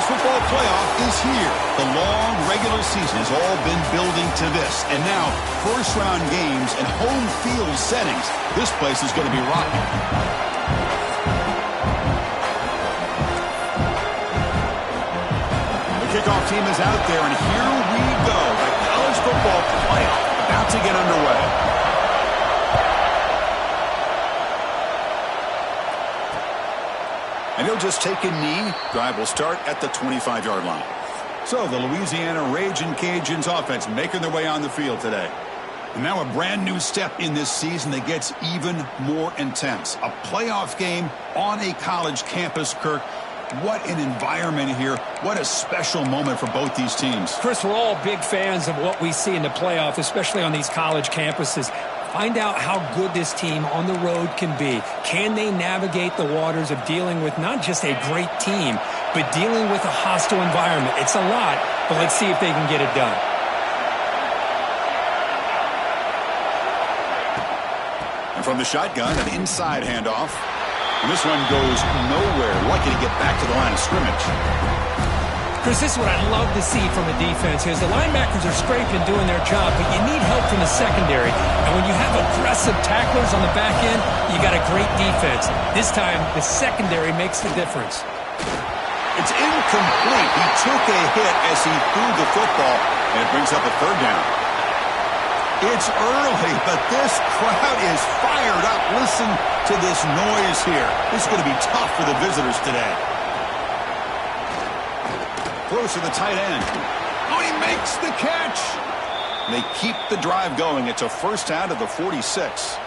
college football playoff is here. The long regular season has all been building to this. And now, first-round games and home field settings. This place is going to be rocking. The kickoff team is out there, and here we go. The college football playoff about to get underway. And he'll just take a knee. Drive will start at the 25-yard line. So the Louisiana Ragin' Cajuns offense making their way on the field today. And now a brand new step in this season that gets even more intense. A playoff game on a college campus, Kirk. What an environment here. What a special moment for both these teams. Chris, we're all big fans of what we see in the playoff, especially on these college campuses. Find out how good this team on the road can be. Can they navigate the waters of dealing with not just a great team, but dealing with a hostile environment? It's a lot, but let's see if they can get it done. And from the shotgun, an inside handoff. And this one goes nowhere. Lucky to get back to the line of scrimmage. Chris, this is what I'd love to see from the defense is the linebackers are scraping, doing their job, but you need help from the secondary. And when you have aggressive tacklers on the back end, you got a great defense. This time, the secondary makes the difference. It's incomplete. He took a hit as he threw the football, and it brings up a third down. It's early, but this crowd is fired up. Listen to this noise here. This is going to be tough for the visitors today. Close to the tight end. Oh, he makes the catch. They keep the drive going. It's a first down to the 46.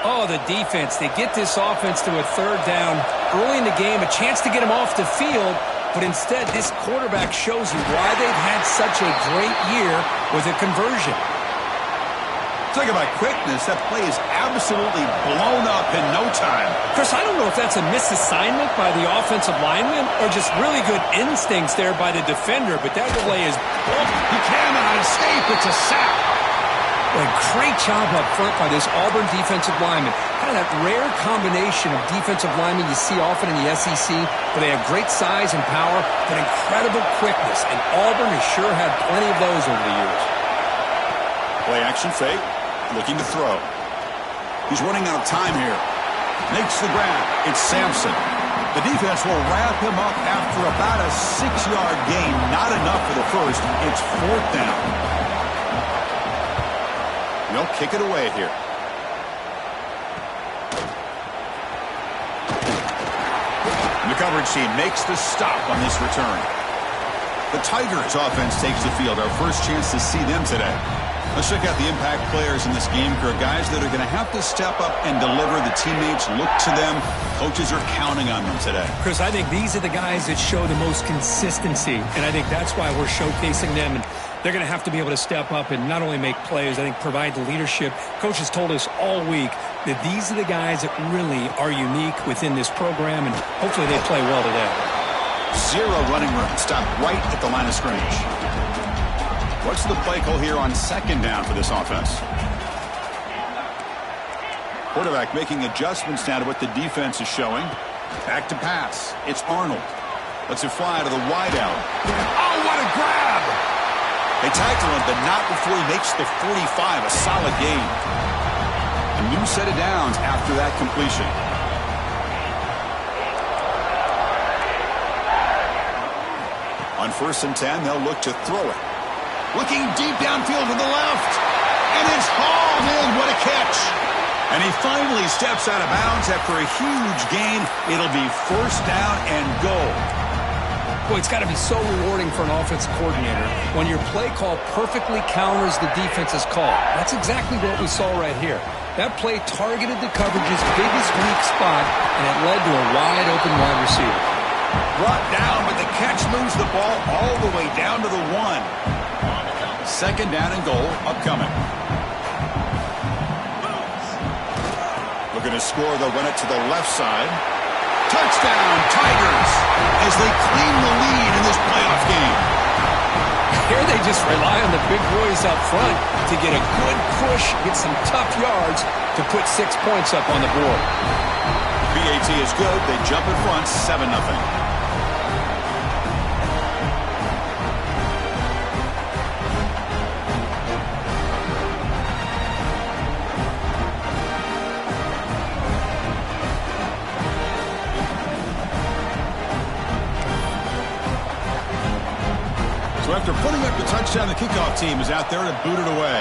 Oh, the defense. They get this offense to a third down early in the game, a chance to get him off the field, but instead this quarterback shows you why they've had such a great year with a conversion. Talk about quickness. That play is absolutely blown up in no time. Chris, I don't know if that's a misassignment by the offensive lineman or just really good instincts there by the defender, but that play is... Oh, he cannot escape. It's a sack. Well, a great job up front by this Auburn defensive lineman. Kind of that rare combination of defensive linemen you see often in the SEC, where they have great size and power, but incredible quickness, and Auburn has sure had plenty of those over the years. Play action fake. Looking to throw. He's running out of time here. Makes the grab. It's Sampson. The defense will wrap him up after about a 6-yard gain. Not enough for the first. It's fourth down. They'll kick it away here. And the coverage team makes the stop on this return. The Tigers offense takes the field. Our first chance to see them today. Let's check out the impact players in this game, guys that are going to have to step up and deliver. The teammates look to them. Coaches are counting on them today. Chris, I think these are the guys that show the most consistency, and I think that's why we're showcasing them. And they're going to have to be able to step up and not only make plays, I think provide the leadership. Coaches told us all week that these are the guys that really are unique within this program, and hopefully they play well today. Zero running room. Stop right at the line of scrimmage. What's the play call here on second down for this offense? Quarterback making adjustments now to what the defense is showing. Back to pass. It's Arnold. Lets it fly to the wideout. Oh, what a grab! They tackle him, but not before he makes the 45. A solid gain. A new set of downs after that completion. On 1st and 10, they'll look to throw it. Looking deep downfield to the left. And it's hauled in. What a catch. And he finally steps out of bounds after a huge gain. It'll be first down and goal. Boy, it's got to be so rewarding for an offensive coordinator when your play call perfectly counters the defense's call. That's exactly what we saw right here. That play targeted the coverage's biggest weak spot, and it led to a wide-open wide receiver. Brought down, but the catch moves the ball all the way down to the 1. Second down and goal upcoming. Looking to score, they'll run it to the left side. Touchdown, Tigers, as they claim the lead in this playoff game. Here they just rely on the big boys up front to get a good push, get some tough yards to put 6 points up on the board. PAT is good. They jump in front, 7-0. kickoff team is out there to boot it away.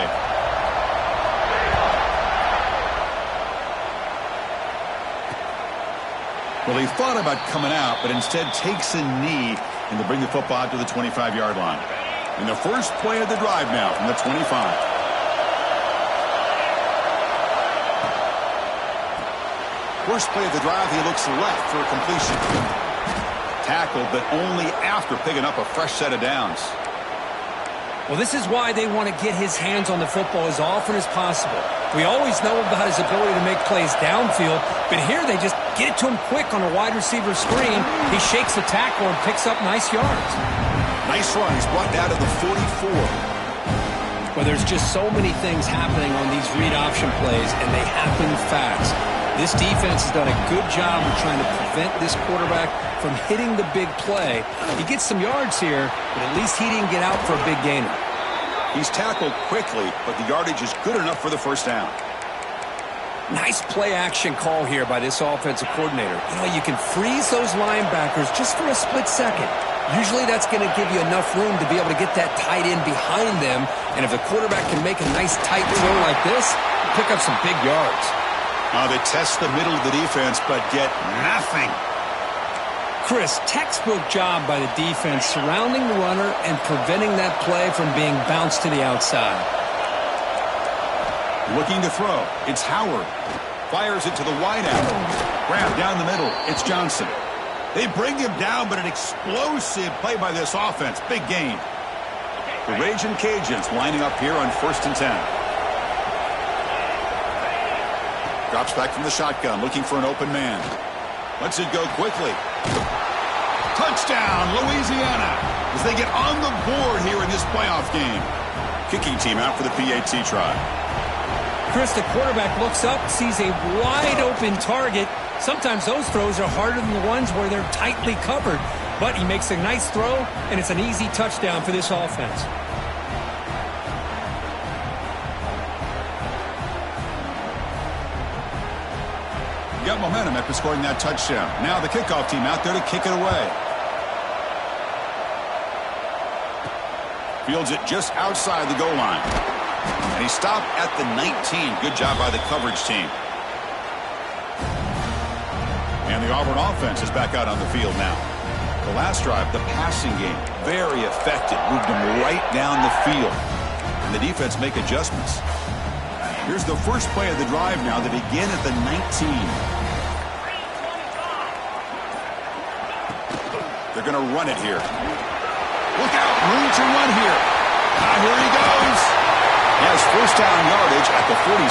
Well, he thought about coming out, but instead takes a knee and to bring the football out to the 25-yard line. And the first play of the drive now from the 25. First play of the drive, he looks left for a completion. Tackled, but only after picking up a fresh set of downs. Well, this is why they want to get his hands on the football as often as possible. We always know about his ability to make plays downfield, but here they just get it to him quick on a wide receiver screen. He shakes the tackle and picks up nice yards. Nice run. He's brought down to the 44. Well, there's just so many things happening on these read option plays, and they happen fast. This defense has done a good job of trying to prevent this quarterback from hitting the big play. He gets some yards here, but at least he didn't get out for a big gainer. He's tackled quickly, but the yardage is good enough for the first down. Nice play action call here by this offensive coordinator. You know, you can freeze those linebackers just for a split second. Usually that's going to give you enough room to be able to get that tight end behind them. And if the quarterback can make a nice tight throw like this, pick up some big yards. They test the middle of the defense, but get nothing. Chris, textbook job by the defense surrounding the runner and preventing that play from being bounced to the outside. Looking to throw. It's Howard. Fires it to the wideout. Grab down the middle. It's Johnson. They bring him down, but an explosive play by this offense. Big gain. The Raging Cajuns lining up here on 1st and 10. Drops back from the shotgun, looking for an open man. Lets it go quickly. Touchdown, Louisiana, as they get on the board here in this playoff game. Kicking team out for the PAT try. Chris, the quarterback looks up, sees a wide-open target. Sometimes those throws are harder than the ones where they're tightly covered. But he makes a nice throw, and it's an easy touchdown for this offense. Got momentum after scoring that touchdown. Now the kickoff team out there to kick it away. Fields it just outside the goal line. And he stopped at the 19. Good job by the coverage team. And the Auburn offense is back out on the field now. The last drive, the passing game, very effective. Moved them right down the field. And the defense make adjustments. Here's the first play of the drive now. They begin at the 19. They're going to run it here. Look out, room to run here. Here he goes. He has first down yardage at the 46.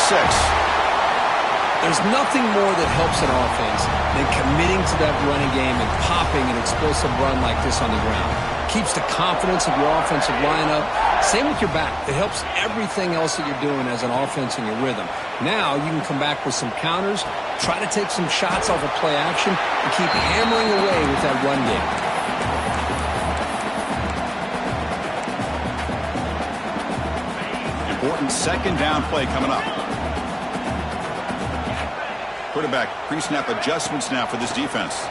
There's nothing more that helps an offense than committing to that running game and popping an explosive run like this on the ground. Keeps the confidence of your offensive lineup. Same with your back. It helps everything else that you're doing as an offense in your rhythm. Now you can come back with some counters, try to take some shots off of play action, and keep hammering away with that run game. Important second down play coming up. Quarterback pre-snap adjustments now for this defense.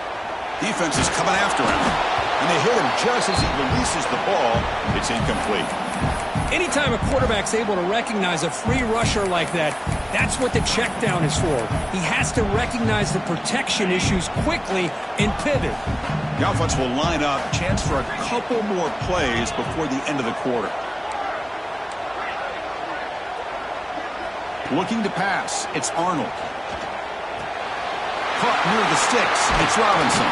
Defense is coming after him. And they hit him just as he releases the ball. It's incomplete. Anytime a quarterback's able to recognize a free rusher like that, that's what the check down is for. He has to recognize the protection issues quickly and pivot. The offense will line up. Chance for a couple more plays before the end of the quarter. Looking to pass. It's Arnold. Caught near the sticks. It's Robinson.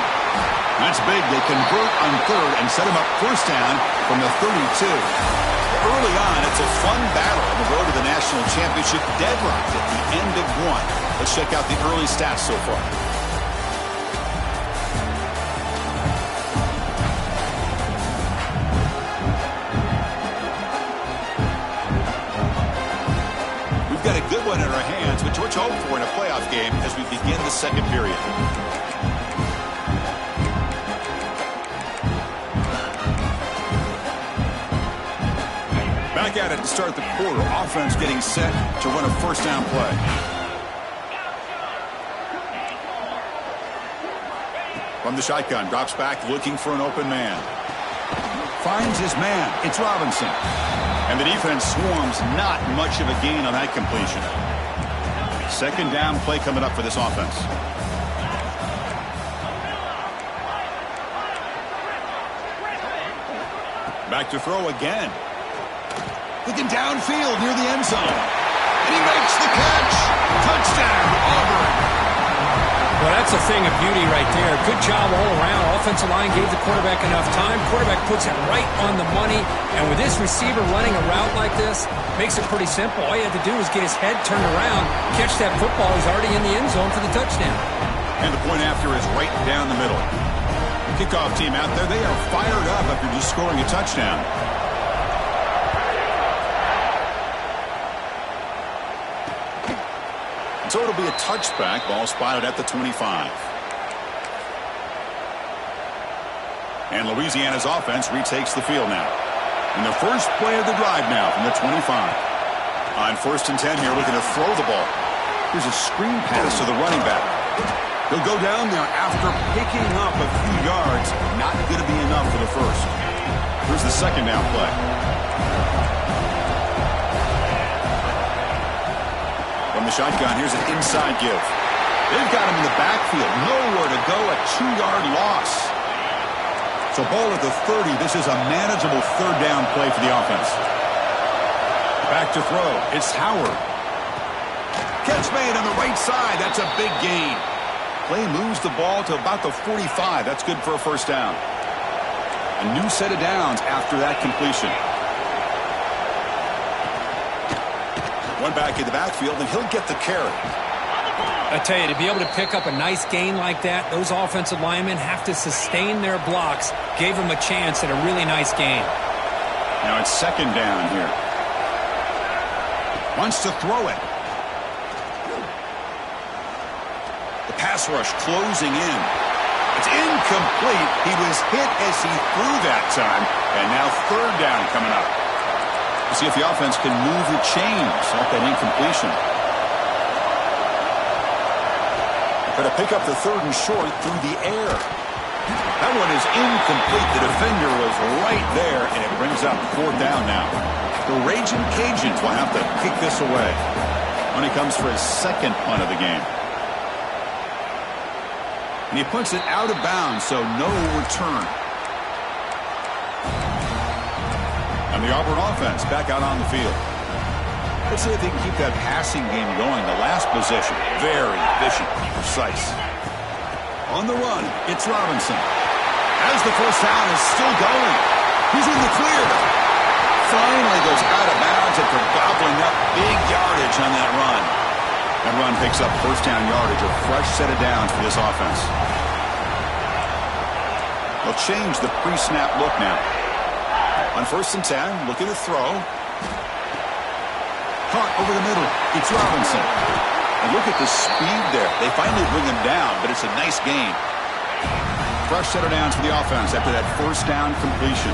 That's big. They convert on third and set him up first down from the 32. Early on, it's a fun battle on the road to the national championship, deadlocked at the end of one. Let's check out the early stats so far. We've got a good one in our hands, which we're hoping for in a playoff game as we begin the second period. Back at it to start the quarter. Offense getting set to run a first down play. From the shotgun, drops back looking for an open man. Finds his man. It's Robinson. And the defense swarms, not much of a gain on that completion. Second down play coming up for this offense. Back to throw again. Looking downfield near the end zone. And he makes the catch. Touchdown, Auburn. Well, that's a thing of beauty right there. Good job all around. Offensive line gave the quarterback enough time. Quarterback puts it right on the money. And with this receiver running a route like this, makes it pretty simple. All you had to do was get his head turned around, catch that football. He's already in the end zone for the touchdown. And the point after is right down the middle. Kickoff team out there, they are fired up after just scoring a touchdown. So it'll be a touchback. Ball spotted at the 25. And Louisiana's offense retakes the field now. And the first play of the drive now from the 25. On 1st and 10 here, looking to throw the ball. Here's a screen pass to the running back. He'll go down there after picking up a few yards. Not going to be enough for the first. Here's the second down play. From the shotgun, here's an inside give. They've got him in the backfield. Nowhere to go, a 2-yard loss. So ball at the 30. This is a manageable third down play for the offense. Back to throw. It's Howard. Catch made on the right side. That's a big gain. Play moves the ball to about the 45. That's good for a first down. A new set of downs after that completion. One back in the backfield, and he'll get the carry. I tell you, to be able to pick up a nice gain like that, those offensive linemen have to sustain their blocks. Gave them a chance at a really nice gain. Now it's second down here. Wants to throw it. The pass rush closing in. It's incomplete. He was hit as he threw that time, and now third down coming up. See if the offense can move the chains off that incompletion. Going to pick up the third and short through the air. That one is incomplete. The defender was right there, and it brings up fourth down now. The Raging Cajuns will have to kick this away when he comes for his second punt of the game. And he punts it out of bounds, so no return. And the Auburn offense back out on the field. Let's see if they can keep that passing game going. The last possession, very efficient, precise. On the run, it's Robinson. As the first down is still going. He's in the clear. Finally goes out of bounds after gobbling up big yardage on that run. That run picks up first down yardage, a fresh set of downs for this offense. They'll change the pre-snap look now. On 1st and 10, looking to throw. Caught over the middle. It's Robinson. And look at the speed there. They finally bring him down, but it's a nice gain. Fresh set of downs for the offense after that first down completion.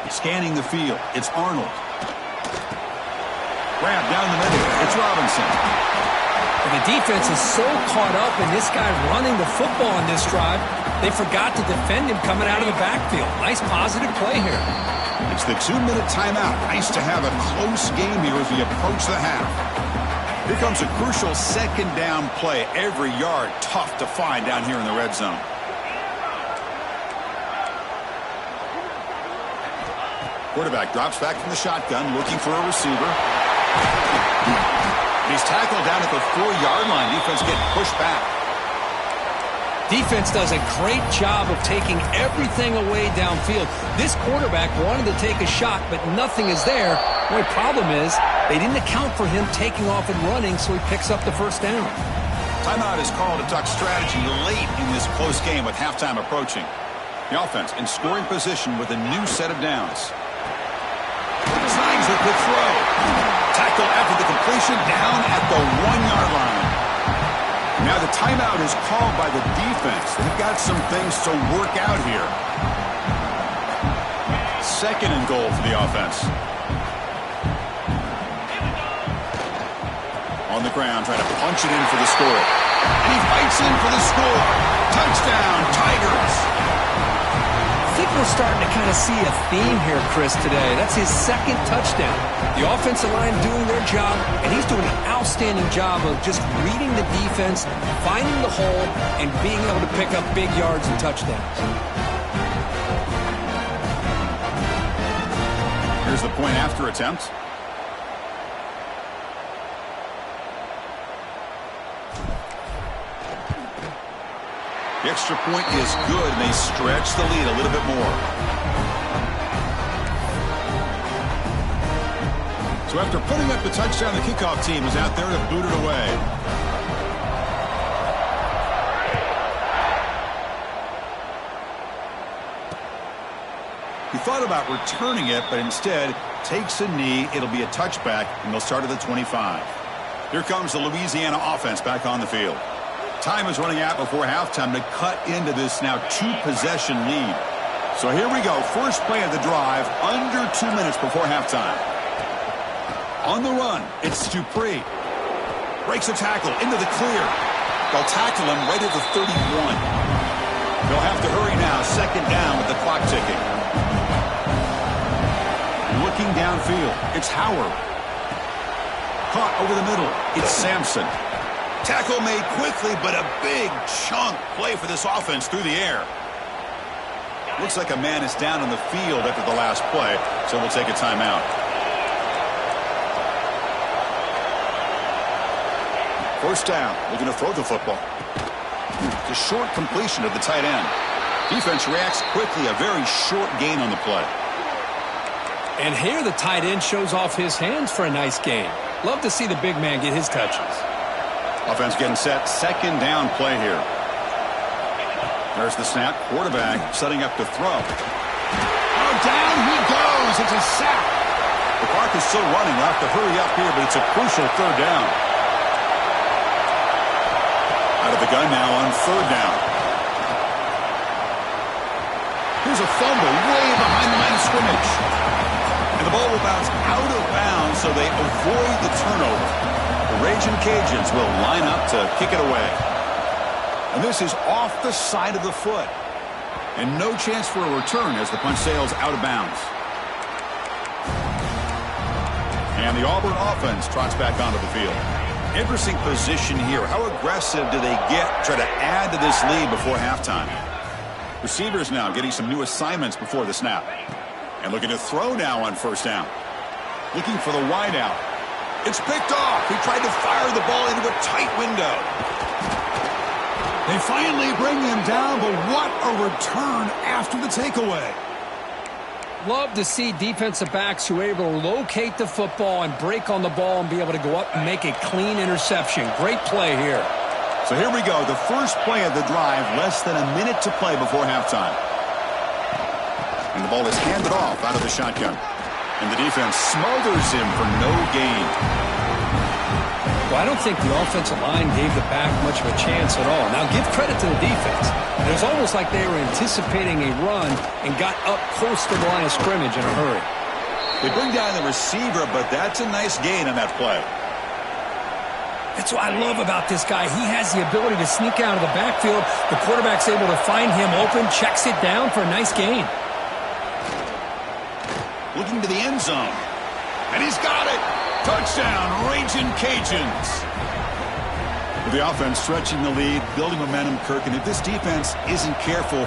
Scanning the field, it's Arnold. Grab down the middle, it's Robinson. And the defense is so caught up in this guy running the football on this drive, they forgot to defend him coming out of the backfield. Nice positive play here. It's the 2-minute timeout. Nice to have a close game here as we approach the half. Here comes a crucial second down play. Every yard tough to find down here in the red zone. Quarterback drops back from the shotgun, looking for a receiver. He's tackled down at the 4-yard line. Defense getting pushed back. Defense does a great job of taking everything away downfield. This quarterback wanted to take a shot, but nothing is there. The only problem is they didn't account for him taking off and running, so he picks up the first down. Timeout is called to talk strategy late in this close game with halftime approaching. The offense in scoring position with a new set of downs. Signs a good throw. Tackle after the completion down at the 1-yard line. Now the timeout is called by the defense. They've got some things to work out here. 2nd and goal for the offense. On the ground, trying to punch it in for the score. And he fights in for the score. Touchdown, Tigers. I think we're starting to kind of see a theme here, Chris, today. That's his 2nd touchdown. The offensive line doing their job, and he's doing an outstanding job of just reading the defense, finding the hole, and being able to pick up big yards and touchdowns. Here's the point after attempt. The extra point is good, and they stretch the lead a little bit more. So after putting up the touchdown, the kickoff team is out there to boot it away. He thought about returning it, but instead takes a knee. It'll be a touchback, and they'll start at the 25. Here comes the Louisiana offense back on the field. Time is running out before halftime to cut into this now 2-possession lead. So here we go. First play of the drive, under 2 minutes before halftime. On the run, it's Dupree. Breaks a tackle into the clear. They'll tackle him right at the 31. They'll have to hurry now. 2nd down with the clock ticking. Looking downfield, it's Howard. Caught over the middle, it's Sampson. Tackle made quickly, but a big chunk play for this offense through the air. Looks like a man is down on the field after the last play, so we'll take a timeout. First down, looking to throw the football. The short completion of the tight end. Defense reacts quickly, a very short gain on the play. And here the tight end shows off his hands for a nice gain. Love to see the big man get his touches. Offense getting set. 2nd down play here. There's the snap. Quarterback setting up to throw. Oh, down he goes. It's a sack. The clock is still running. We'll have to hurry up here, but it's a crucial 3rd down. Out of the gun now on 3rd down. Here's a fumble way behind the line of scrimmage. And the ball will bounce out of bounds, so they avoid the turnover. The Raging Cajuns will line up to kick it away. And this is off the side of the foot. And no chance for a return as the punch sails out of bounds. And the Auburn offense trots back onto the field. Interesting position here. How aggressive do they get to try to add to this lead before halftime? Receivers now getting some new assignments before the snap. And looking to throw now on 1st down. Looking for the wide out. It's picked off. He tried to fire the ball into a tight window. They finally bring him down, but what a return after the takeaway. Love to see defensive backs who are able to locate the football and break on the ball and be able to go up and make a clean interception. Great play here. So here we go. The first play of the drive, less than a minute to play before halftime. And the ball is handed off out of the shotgun. And the defense smothers him for no gain. Well, I don't think the offensive line gave the back much of a chance at all. Now, give credit to the defense. It was almost like they were anticipating a run and got up close to the line of scrimmage in a hurry. They bring down the receiver, but that's a nice gain on that play. That's what I love about this guy. He has the ability to sneak out of the backfield. The quarterback's able to find him open, checks it down for a nice gain. Looking to the end zone. And he's got it. Touchdown, Raging Cajuns. With the offense stretching the lead, building momentum, Kirk. And if this defense isn't careful,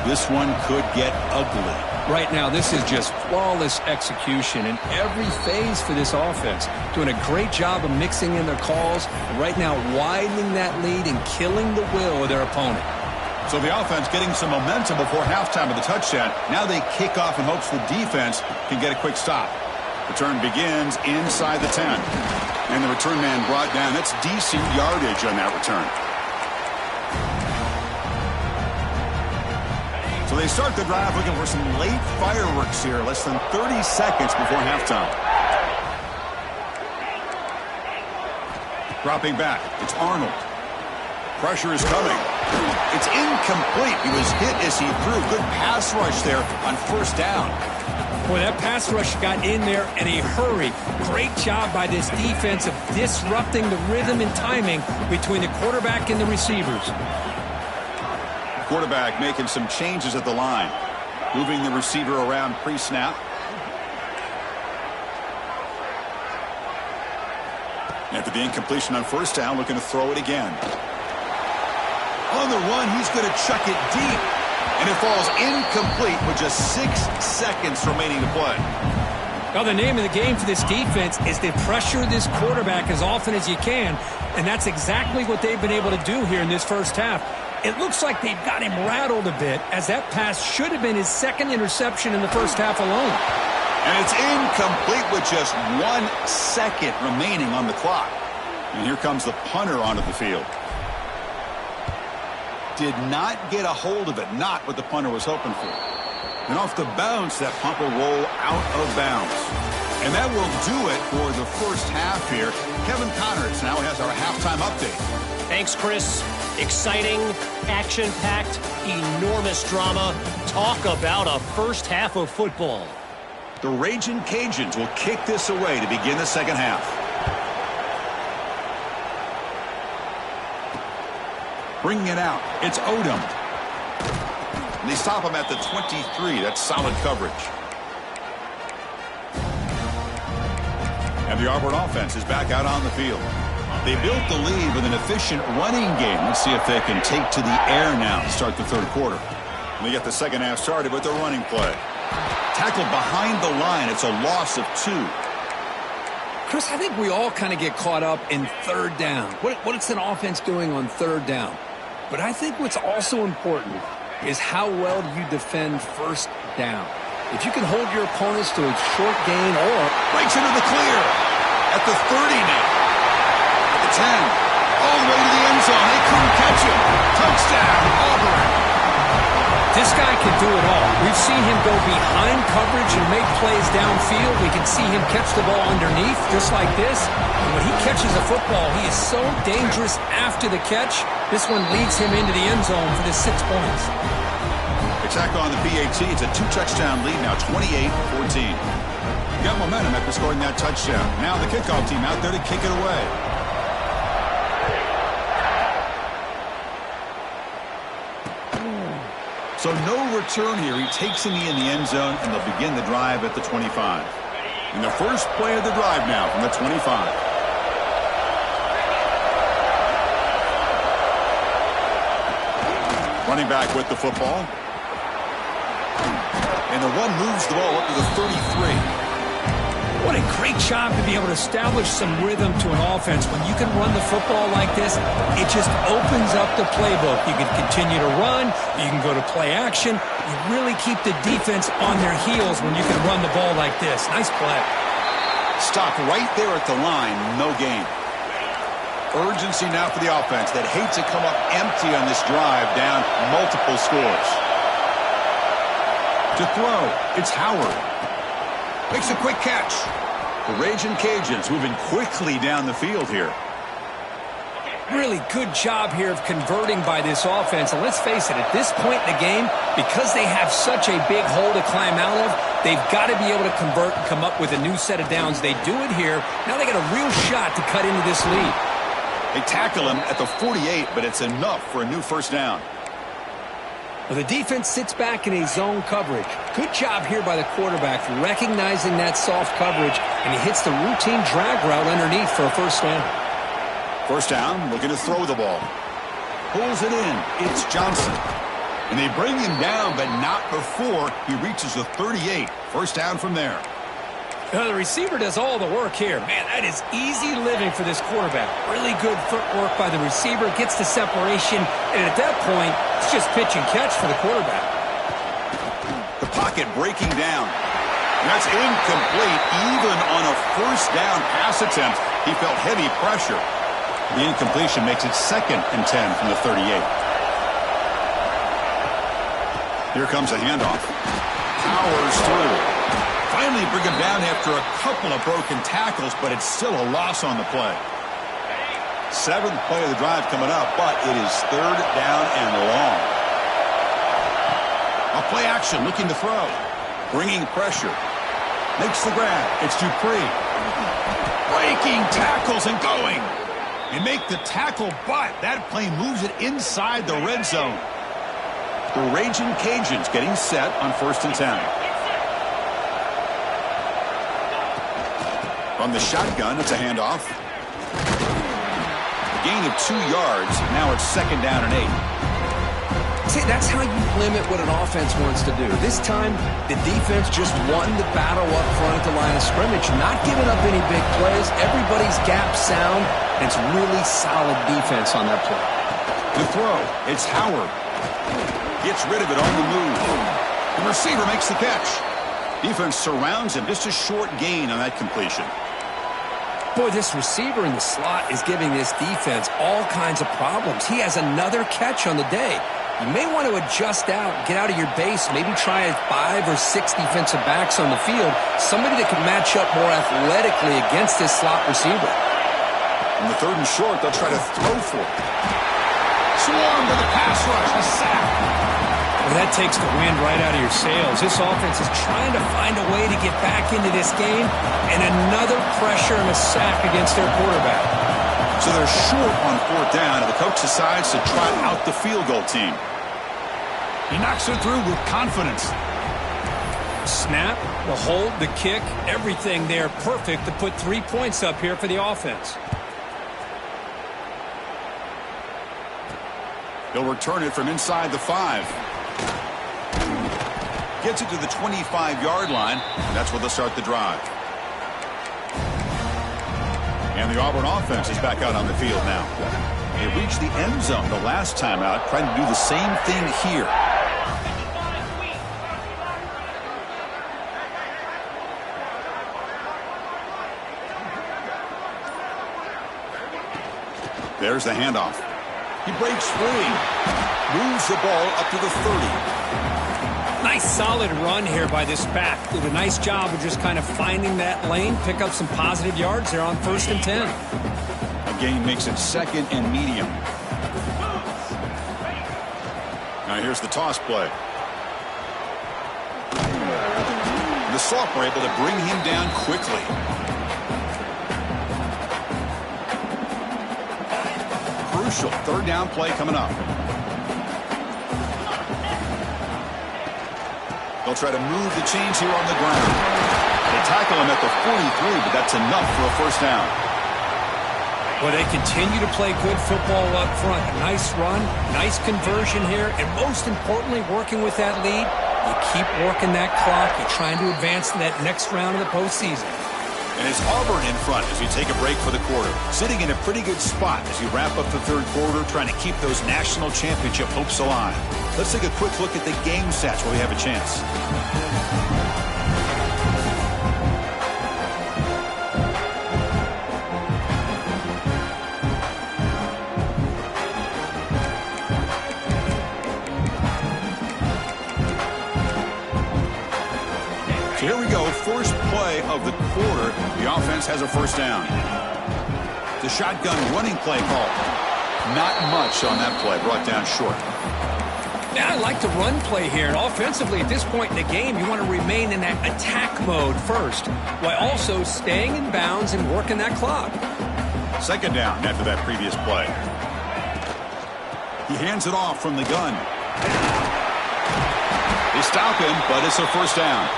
this one could get ugly. Right now, this is just flawless execution in every phase for this offense. Doing a great job of mixing in their calls. And right now, widening that lead and killing the will of their opponent. So the offense getting some momentum before halftime of the touchdown. Now they kick off in hopes the defense can get a quick stop. Return begins inside the 10. And the return man brought down. That's decent yardage on that return. So they start the drive looking for some late fireworks here. Less than 30 seconds before halftime. Dropping back, it's Arnold. Pressure is coming. It's incomplete. He was hit as he threw. Good pass rush there on first down. Boy, that pass rush got in there in a hurry. Great job by this defense of disrupting the rhythm and timing between the quarterback and the receivers. Quarterback making some changes at the line. Moving the receiver around pre-snap. After the incompletion on first down, looking to throw it again. On the run, he's going to chuck it deep. And it falls incomplete with just 6 seconds remaining to play. Well, the name of the game for this defense is to pressure this quarterback as often as you can. And that's exactly what they've been able to do here in this first half. It looks like they've got him rattled a bit, as that pass should have been his second interception in the first half alone. And it's incomplete with just 1 second remaining on the clock. And here comes the punter onto the field. Did not get a hold of it, not what the punter was hoping for. And off the bounce, that punt will roll out of bounds. And that will do it for the first half here. Kevin Connors now has our halftime update. Thanks, Chris. Exciting, action-packed, enormous drama. Talk about a first half of football. The Ragin' Cajuns will kick this away to begin the second half. Bringing it out, it's Odom. And they stop him at the 23. That's solid coverage. And the Auburn offense is back out on the field. They built the lead with an efficient running game. Let's see if they can take to the air now to start the third quarter. And we get the second half started with the running play. Tackled behind the line. It's a loss of 2. Chris, I think we all kind of get caught up in third down. What's an offense doing on third down? But I think what's also important is how well you defend first down. If you can hold your opponents to a short gain or... Breaks into the clear at the 30 now. At the 10. All the way to the end zone. They couldn't catch him. Touchdown, Auburn. This guy can do it all. We've seen him go behind coverage and make plays downfield. We can see him catch the ball underneath just like this. And when he catches a football, he is so dangerous after the catch. This one leads him into the end zone for the 6 points. Attack on the PAT. It's a 2-touchdown lead now, 28-14. Got momentum after scoring that touchdown. Now the kickoff team out there to kick it away. So no return here. He takes in the end zone, and they'll begin the drive at the 25. And the first play of the drive now from the 25. Running back with the football. And the run moves the ball up to the 33. What a great job to be able to establish some rhythm to an offense. When you can run the football like this, it just opens up the playbook. You can continue to run. You can go to play action. You really keep the defense on their heels when you can run the ball like this. Nice play. Stop right there at the line. No gain. Urgency now for the offense that hates to come up empty on this drive, down multiple scores. To throw, it's Howard. Makes a quick catch. The Ragin' Cajuns moving quickly down the field here. Really good job here of converting by this offense. And let's face it, at this point in the game, because they have such a big hole to climb out of, they've got to be able to convert and come up with a new set of downs. They do it here. Now they got a real shot to cut into this lead. They tackle him at the 48, but it's enough for a new first down. Well, the defense sits back in a zone coverage. Good job here by the quarterback recognizing that soft coverage, and he hits the routine drag route underneath for a first down. First down, looking to throw the ball. Pulls it in. It's Johnson. And they bring him down, but not before he reaches the 38. First down from there. The receiver does all the work here. Man, that is easy living for this quarterback. Really good footwork by the receiver. Gets the separation. And at that point, it's just pitch and catch for the quarterback. The pocket breaking down. And that's incomplete. Even on a first down pass attempt, he felt heavy pressure. The incompletion makes it 2nd and 10 from the 38. Here comes a handoff. Powers through. Finally bring him down after a couple of broken tackles, but it's still a loss on the play. Seventh play of the drive coming up, but it is third down and long. A play action, looking to throw. Bringing pressure. Makes the grab. It's Dupree. Breaking tackles and going. They make the tackle, but that play moves it inside the red zone. The Raging Cajuns getting set on 1st and 10. From the shotgun, it's a handoff. Gain of 2 yards. Now it's 2nd down and 8. See, that's how you limit what an offense wants to do. This time, the defense just won the battle up front at the line of scrimmage, not giving up any big plays. Everybody's gap sound. And it's really solid defense on that play. The throw. It's Howard. Gets rid of it on the move. The receiver makes the catch. Defense surrounds him. Just a short gain on that completion. Boy, this receiver in the slot is giving this defense all kinds of problems. He has another catch on the day. You may want to adjust out, get out of your base, maybe try 5 or 6 defensive backs on the field, somebody that can match up more athletically against this slot receiver. On the 3rd and short, they'll try to throw for it. Swarm to the pass rush, a sack. Well, that takes the wind right out of your sails. This offense is trying to find a way to get back into this game, and another pressure and a sack against their quarterback. So they're short on 4th down, and the coach decides to try out the field goal team. He knocks it through with confidence. Snap, the hold, the kick, everything there perfect to put 3 points up here for the offense. He'll return it from inside the 5. Gets it to the 25-yard line, and that's where they'll start the drive. And the Auburn offense is back out on the field now. They reached the end zone the last time out, trying to do the same thing here. There's the handoff. He breaks free. Moves the ball up to the 30. Nice solid run here by this back. Did a nice job of just kind of finding that lane, pick up some positive yards there on 1st and 10. A gain makes it 2nd and medium. Now here's the toss play. The Soft were able to bring him down quickly. Crucial 3rd down play coming up. They'll try to move the chains here on the ground. They tackle him at the 43, but that's enough for a 1st down. Well, they continue to play good football up front. A nice run, nice conversion here, and most importantly, working with that lead, you keep working that clock. You're trying to advance to that next round of the postseason. And it's Auburn in front as we take a break for the quarter. Sitting in a pretty good spot as we wrap up the 3rd quarter, trying to keep those national championship hopes alive. Let's take a quick look at the game stats where we have a chance. So here we go, first play of the quarter. The offense has a 1st down. The shotgun running play call. Not much on that play, brought down short. Yeah, I like the run play here. And offensively, at this point in the game, you want to remain in that attack mode first, while also staying in bounds and working that clock. 2nd down after that previous play. He hands it off from the gun. They stop him, but it's a 1st down.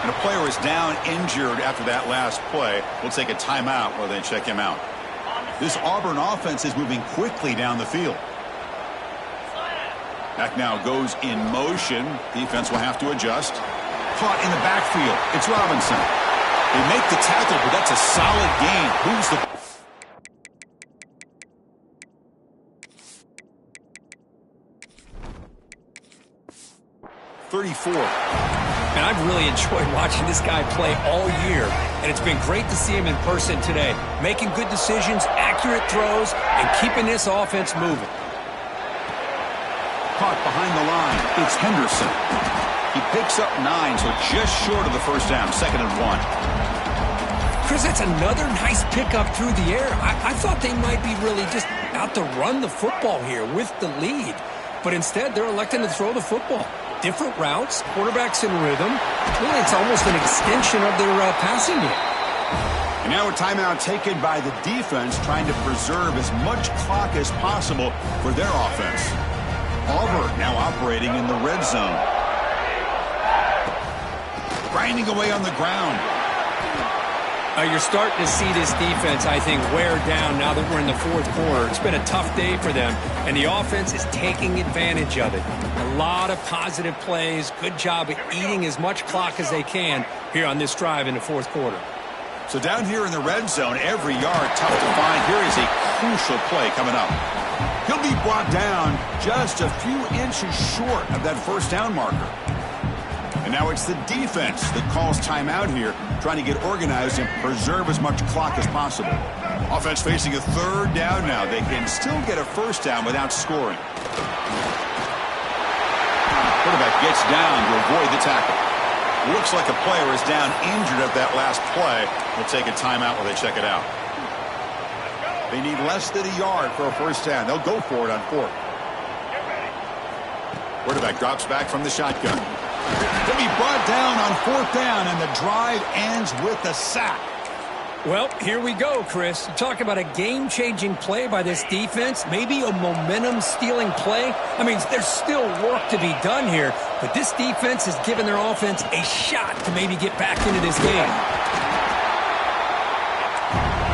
And a player is down injured after that last play. We'll take a timeout while they check him out. This Auburn offense is moving quickly down the field. Back now goes in motion. Defense will have to adjust. Caught in the backfield. It's Robinson. They make the tackle, but that's a solid gain. Who's the... 34. And I've really enjoyed watching this guy play all year, and it's been great to see him in person today, making good decisions, accurate throws, and keeping this offense moving. Caught behind the line. It's Henderson. He picks up 9, so just short of the 1st down, 2nd and 1. Chris, that's another nice pickup through the air. I thought they might be really just out to run the football here with the lead. But instead, they're electing to throw the football. Different routes, quarterbacks in rhythm. Really, it's almost an extension of their passing game. And now a timeout taken by the defense, trying to preserve as much clock as possible for their offense. Auburn now operating in the red zone. Grinding away on the ground. You're starting to see this defense, I think, wear down now that we're in the fourth quarter. It's been a tough day for them, and the offense is taking advantage of it. A lot of positive plays. Good job at eating as much clock as they can here on this drive in the fourth quarter. So down here in the red zone, every yard tough to find. Here is a crucial play coming up. He'll be brought down just a few inches short of that first down marker. And now it's the defense that calls timeout here, trying to get organized and preserve as much clock as possible. Offense facing a third down now. They can still get a first down without scoring. Quarterback gets down to avoid the tackle. Looks like a player is down injured at that last play. We'll take a timeout while they check it out. They need less than a yard for a first down. They'll go for it on fourth. Quarterback drops back from the shotgun. He'll be brought down on fourth down, and the drive ends with a sack. Well, here we go, Chris. Talk about a game-changing play by this defense, maybe a momentum-stealing play. I mean, there's still work to be done here, but this defense has given their offense a shot to maybe get back into this game.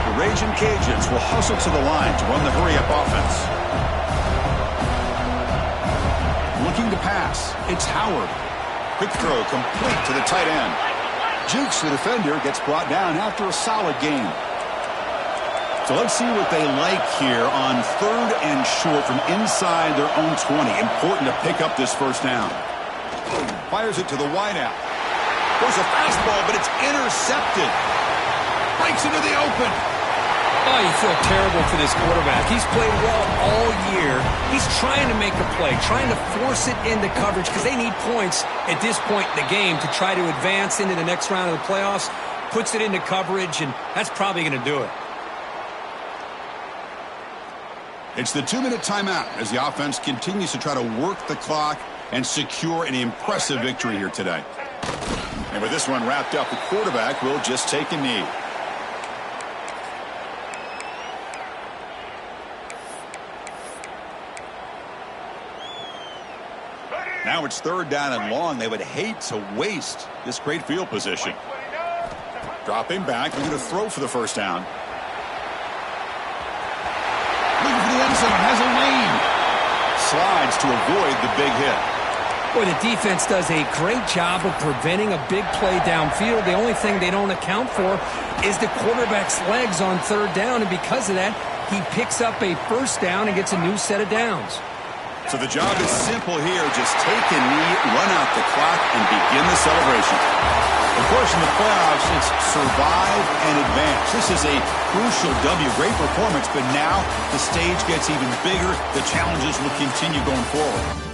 The Raging Cajuns will hustle to the line to run the hurry-up offense. Looking to pass, it's Howard. Quick throw complete to the tight end. Jukes, the defender, gets brought down after a solid game. So let's see what they like here on third and short from inside their own 20. Important to pick up this first down. Fires it to the wideout. Goes a fastball, but it's intercepted. Breaks into the open. Oh, you feel terrible for this quarterback. He's played well all year. He's trying to make a play, trying to force it into coverage because they need points at this point in the game to try to advance into the next round of the playoffs. Puts it into coverage, and that's probably going to do it. It's the 2-minute timeout as the offense continues to try to work the clock and secure an impressive victory here today. And with this one wrapped up, the quarterback will just take a knee. Now it's third down and long. They would hate to waste this great field position. Dropping back, looking to throw for the first down. Looking for the end zone, has a lane. Slides to avoid the big hit. Boy, the defense does a great job of preventing a big play downfield. The only thing they don't account for is the quarterback's legs on third down, and because of that, he picks up a first down and gets a new set of downs. So the job is simple here. Just take a knee, run out the clock, and begin the celebration. Of course, in the playoffs, it's survive and advance. This is a crucial W. Great performance, but now the stage gets even bigger. The challenges will continue going forward.